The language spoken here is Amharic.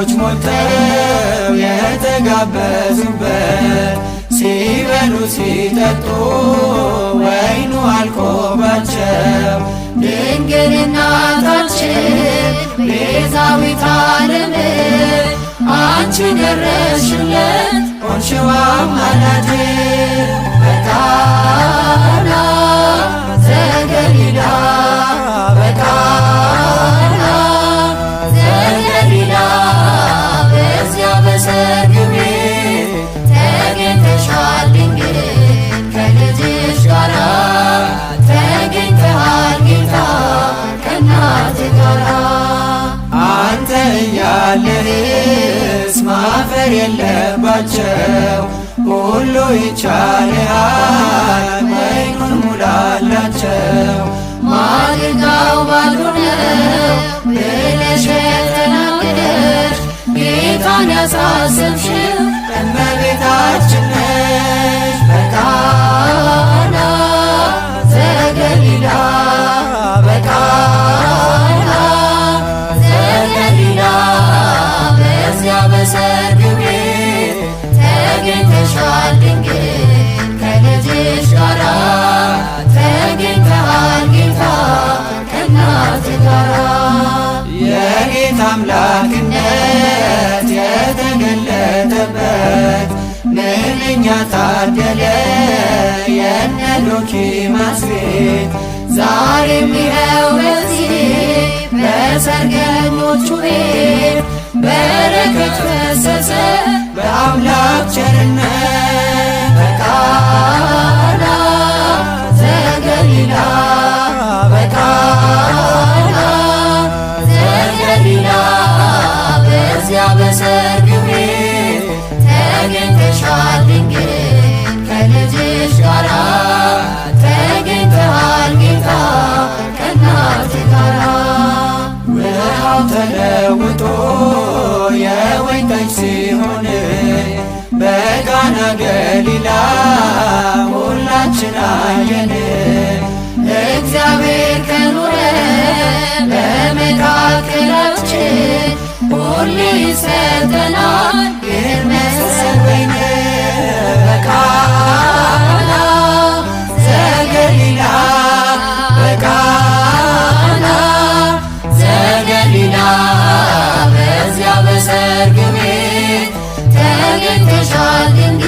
ሰዎች ሞልተው የተጋበዙበት ሲበሉ ሲጠጡ ወይኑ አልቆባቸው ድንግል እናታችን ቤዛዊተ ዓለም አንቺ ደረስሽለት ሆንሽው አማላጅ በቃና ዘገሊላ በቃና ዘገሊላ በዚያ በሰርግ ቤት ተገኝተሻል ድንግል ከልጅሽ ጋራ ተገኝተሃል ጌታ ከእናትህ ጋራ አንተ እያለህስ ማፈር የለባቸው ሁሉ ይቻልሃል ወይኑን ሙላላቸው ማድጋው ባዶ ነው ብለሽ የተናገርሽ ጌታን ያሳሰብሽው እመቤታችን ነሽ በቃና ዘገሊላ በቃና ዘገሊላ በዚያ በሰርግ ቤት ተገኝተሻል ድንግል ከልጅሽ ጋራ ተገኝተሃል ጌታ ከእናትህ ጋራ የጌታ አምላክነት የተገለጠበት ምንኛ ታደለ የነ ዶኪማስ ቤት ዛሬም ይኸው በዚህ በሰርገኞቹ ቤት በረከት ፈሰሰ በአምላክ ቸርነት በቃና ዘገሊላ በቃና ዘገሊላ በዚያ በሰርግ ቤት ተገኝተሻል ድንግል ከልጅሽ ጋራ ተገኝተሃል ጌታ ከእናትህ ጋራ ውሃው ተለውጦ የወይን ጠጅ ሲሆን በቃና ገሊላ ሁላችን አየን። እግዚአብሔር ከኖረ በመካከላችን ሁሌ ይሰጠናል ይህን መሰል ወይን በቃና ዘገሊላ በቃና ዘገሊላ በዚያ በሰርግ ቤት ተገኝተሻል ድንግል